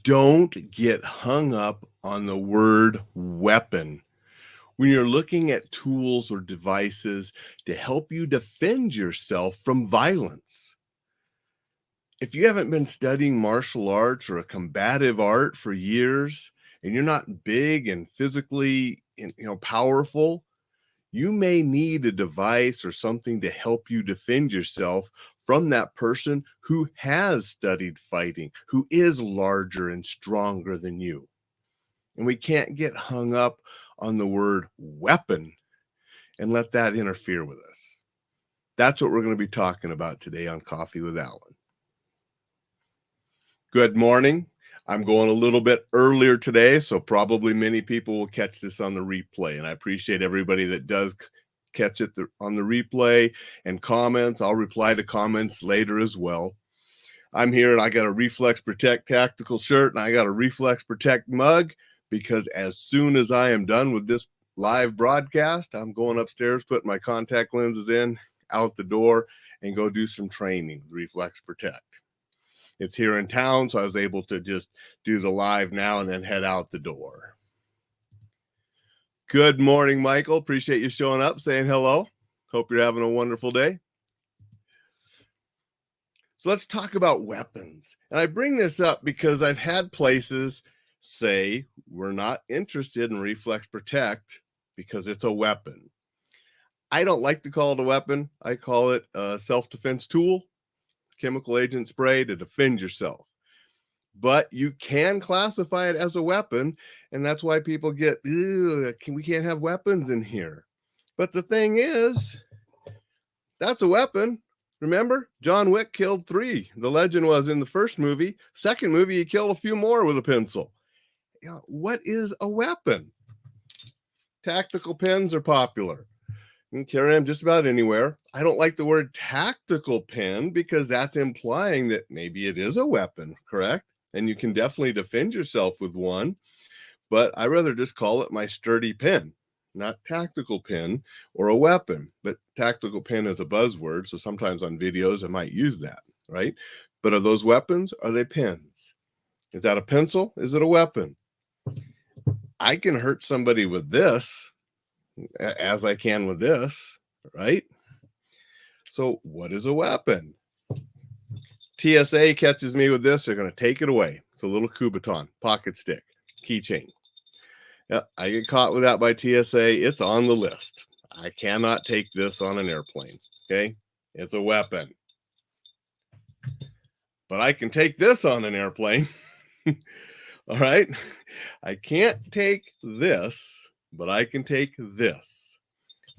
Don't get hung up on the word weapon when you're looking at tools or devices to help you defend yourself from violence. If you haven't been studying martial arts or a combative art for years and you're not big and physically powerful, you may need a device or something to help you defend yourself from that person who has studied fighting, who is larger and stronger than you. And we can't get hung up on the word weapon and let that interfere with us. That's what we're going to be talking about today on Coffee with Alain. Good morning. I'm going a little bit earlier today, so probably many people will catch this on the replay. And I appreciate everybody that does catch it on the replay and comments. I'll reply to comments later as well. I'm here and I got a Reflex Protect tactical shirt and I got a Reflex Protect mug because as soon as I am done with this live broadcast, I'm going upstairs, putting my contact lenses in, out the door, and go do some training with Reflex Protect. It's here in town, so I was able to just do the live now and then head out the door. Good morning, Michael. Appreciate you showing up, saying hello. Hope you're having a wonderful day. So let's talk about weapons. And I bring this up because I've had places say we're not interested in Reflex Protect because it's a weapon. I don't like to call it a weapon. I call it a self-defense tool, chemical agent spray to defend yourself. But you can classify it as a weapon, and that's why people get, we can't have weapons in here. But the thing is, that's a weapon. Remember, John Wick killed 3. The legend was in the first movie. Second movie, he killed a few more with a pencil. What is a weapon? Tactical pens are popular. You can carry them just about anywhere. I don't like the word tactical pen because that's implying that maybe it is a weapon, correct? And you can definitely defend yourself with one. But I rather just call it my sturdy pen. Not tactical pen or a weapon, but tactical pen is a buzzword. So sometimes on videos, I might use that, right? But are those weapons? Are they pens? Is that a pencil? Is it a weapon? I can hurt somebody with this as I can with this, right? So what is a weapon? TSA catches me with this. They're going to take it away. It's a little Kubotan, pocket stick, keychain. Yeah, I get caught with that by TSA. It's on the list. I cannot take this on an airplane. Okay. It's a weapon. But I can take this on an airplane. All right. I can't take this, but I can take this.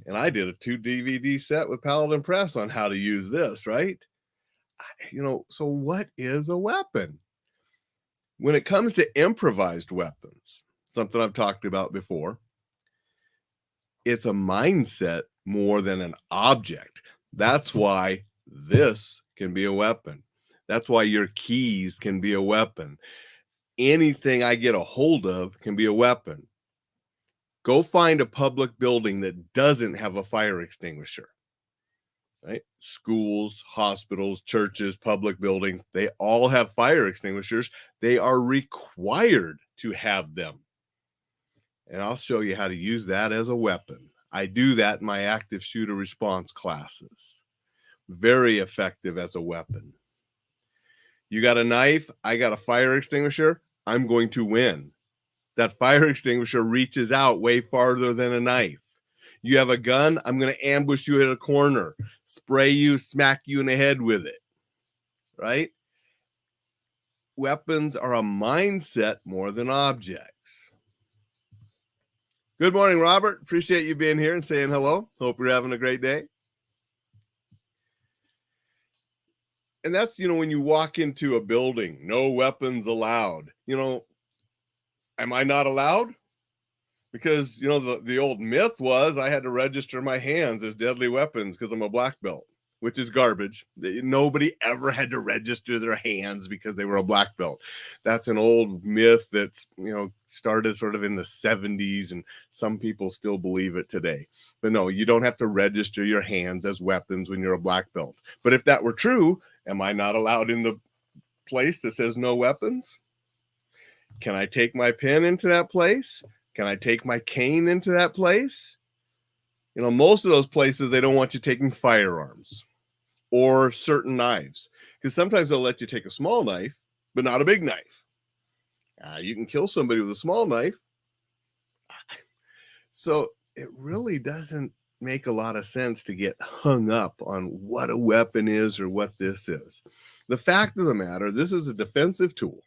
And I did a 2 DVD set with Paladin Press on how to use this, right? So what is a weapon? When it comes to improvised weapons, something I've talked about before, it's a mindset more than an object. That's why this can be a weapon. That's why your keys can be a weapon. Anything I get a hold of can be a weapon. Go find a public building that doesn't have a fire extinguisher. Right? Schools, hospitals, churches, public buildings, they all have fire extinguishers. They are required to have them. And I'll show you how to use that as a weapon. I do that in my active shooter response classes. Very effective as a weapon. You got a knife, I got a fire extinguisher, I'm going to win. That fire extinguisher reaches out way farther than a knife. You have a gun, I'm going to ambush you at a corner, spray you, smack you in the head with it, right? Weapons are a mindset more than objects. Good morning, Robert. Appreciate you being here and saying hello. Hope you're having a great day. And that's, when you walk into a building, no weapons allowed. Am I not allowed? Because, the old myth was I had to register my hands as deadly weapons because I'm a black belt, which is garbage. Nobody ever had to register their hands because they were a black belt. That's an old myth that's, started sort of in the 70s, and some people still believe it today. But no, you don't have to register your hands as weapons when you're a black belt. But if that were true, am I not allowed in the place that says no weapons? Can I take my pen into that place? Can I take my cane into that place? You know, most of those places, they don't want you taking firearms or certain knives, because sometimes they'll let you take a small knife, but not a big knife. You can kill somebody with a small knife. So it really doesn't make a lot of sense to get hung up on what a weapon is or what this is. The fact of the matter, this is a defensive tool.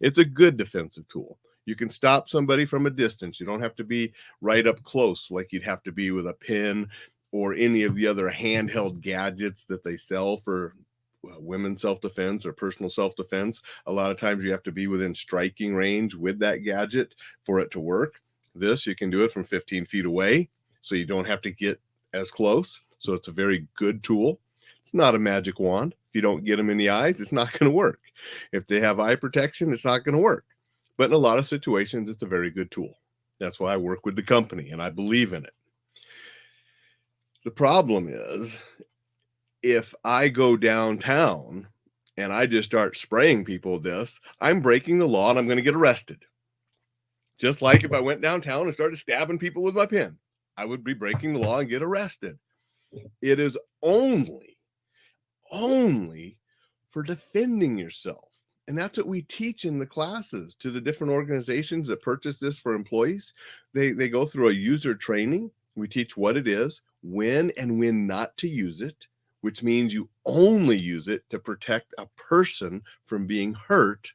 It's a good defensive tool. You can stop somebody from a distance. You don't have to be right up close like you'd have to be with a pin or any of the other handheld gadgets that they sell for women's self-defense or personal self-defense. A lot of times you have to be within striking range with that gadget for it to work. This, you can do it from 15 feet away, so you don't have to get as close. So it's a very good tool. It's not a magic wand. If you don't get them in the eyes, it's not going to work. If they have eye protection, it's not going to work. But in a lot of situations, it's a very good tool. That's why I work with the company and I believe in it. The problem is, if I go downtown and I just start spraying people with this, I'm breaking the law and I'm going to get arrested. Just like if I went downtown and started stabbing people with my pen, I would be breaking the law and get arrested. It is only for defending yourself. And that's what we teach in the classes to the different organizations that purchase this for employees. They go through a user training. We teach what it is, when and when not to use it, which means you only use it to protect a person from being hurt.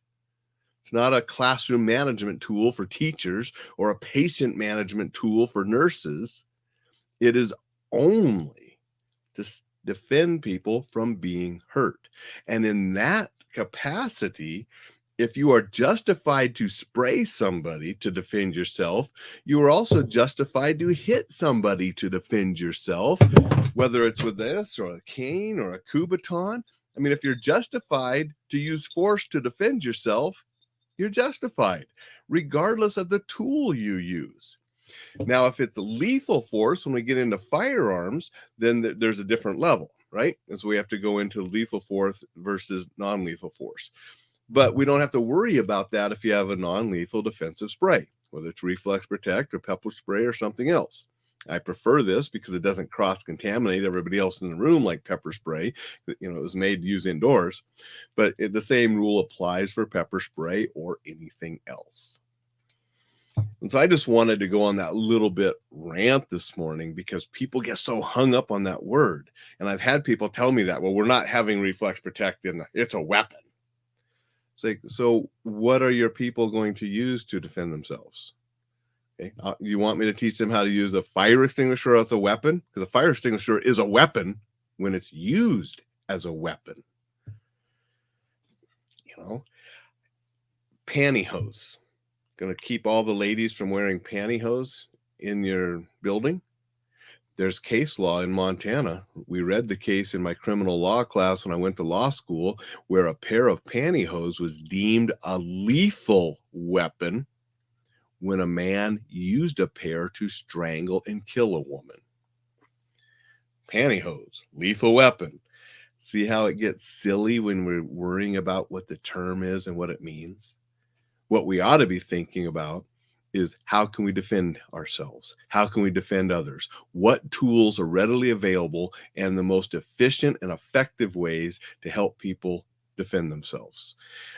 It's not a classroom management tool for teachers or a patient management tool for nurses. It is only to defend people from being hurt. And in that capacity, if you are justified to spray somebody to defend yourself, you are also justified to hit somebody to defend yourself, whether it's with this or a cane or a Kubaton. I mean, if you're justified to use force to defend yourself, you're justified, regardless of the tool you use. Now, if it's lethal force, when we get into firearms, then there's a different level, right? And so we have to go into lethal force versus non-lethal force. But we don't have to worry about that if you have a non-lethal defensive spray, whether it's Reflex Protect or pepper spray or something else. I prefer this because it doesn't cross-contaminate everybody else in the room like pepper spray. You know, it was made to use indoors, but the same rule applies for pepper spray or anything else. And so I just wanted to go on that little bit rant this morning because people get so hung up on that word. And I've had people tell me that, well, we're not having Reflex Protect, and it's a weapon. It's like, so what are your people going to use to defend themselves? Okay. You want me to teach them how to use a fire extinguisher as a weapon? Because a fire extinguisher is a weapon when it's used as a weapon. You know, pantyhose. Going to keep all the ladies from wearing pantyhose in your building? There's case law in Montana. We read the case in my criminal law class when I went to law school, where a pair of pantyhose was deemed a lethal weapon when a man used a pair to strangle and kill a woman. Pantyhose, lethal weapon. See how it gets silly when we're worrying about what the term is and what it means? What we ought to be thinking about is, how can we defend ourselves? How can we defend others? What tools are readily available and the most efficient and effective ways to help people defend themselves?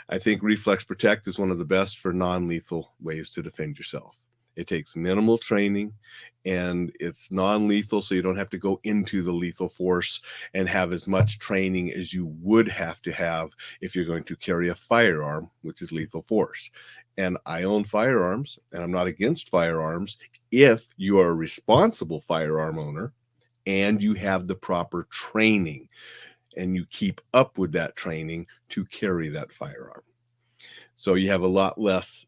I think Reflex Protect is one of the best for non-lethal ways to defend yourself. It takes minimal training and it's non-lethal, so you don't have to go into the lethal force and have as much training as you would have to have if you're going to carry a firearm, which is lethal force. And I own firearms, and I'm not against firearms if you are a responsible firearm owner and you have the proper training and you keep up with that training to carry that firearm. So you have a lot less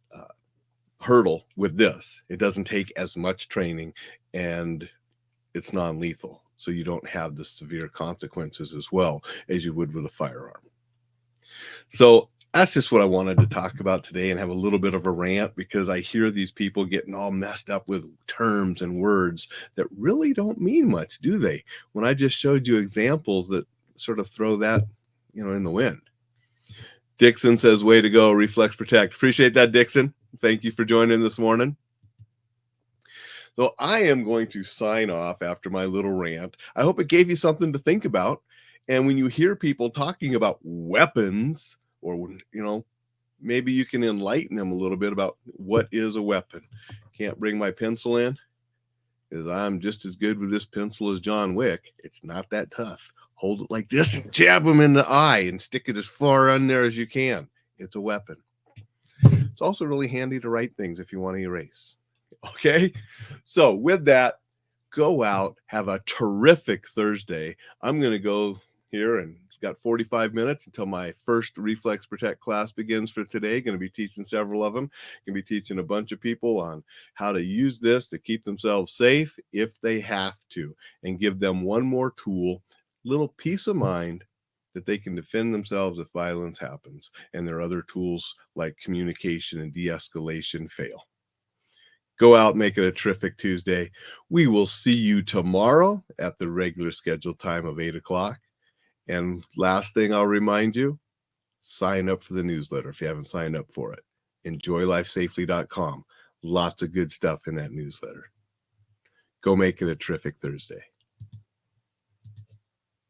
hurdle with this. It doesn't take as much training and it's non-lethal. So you don't have the severe consequences as well as you would with a firearm. So that's just what I wanted to talk about today and have a little bit of a rant, because I hear these people getting all messed up with terms and words that really don't mean much, do they? When I just showed you examples that sort of throw that, in the wind. Dixon says, way to go, Reflex Protect. Appreciate that, Dixon. Thank you for joining this morning. So I am going to sign off after my little rant. I hope it gave you something to think about. And when you hear people talking about weapons, or, maybe you can enlighten them a little bit about what is a weapon. Can't bring my pencil in because I'm just as good with this pencil as John Wick. It's not that tough. Hold it like this and jab them in the eye and stick it as far in there as you can. It's a weapon. It's also really handy to write things if you want to erase. Okay, so with that, go out, have a terrific Thursday. I'm going to go here and got 45 minutes until my first Reflex Protect class begins for today. Going to be teaching several of them. Going to be teaching a bunch of people on how to use this to keep themselves safe if they have to, and give them one more tool, little peace of mind that they can defend themselves if violence happens, and their other tools like communication and de-escalation fail. Go out, make it a terrific Tuesday. We will see you tomorrow at the regular scheduled time of 8 o'clock. And last thing I'll remind you, sign up for the newsletter if you haven't signed up for it. EnjoyLifeSafely.com. Lots of good stuff in that newsletter. Go make it a terrific Thursday.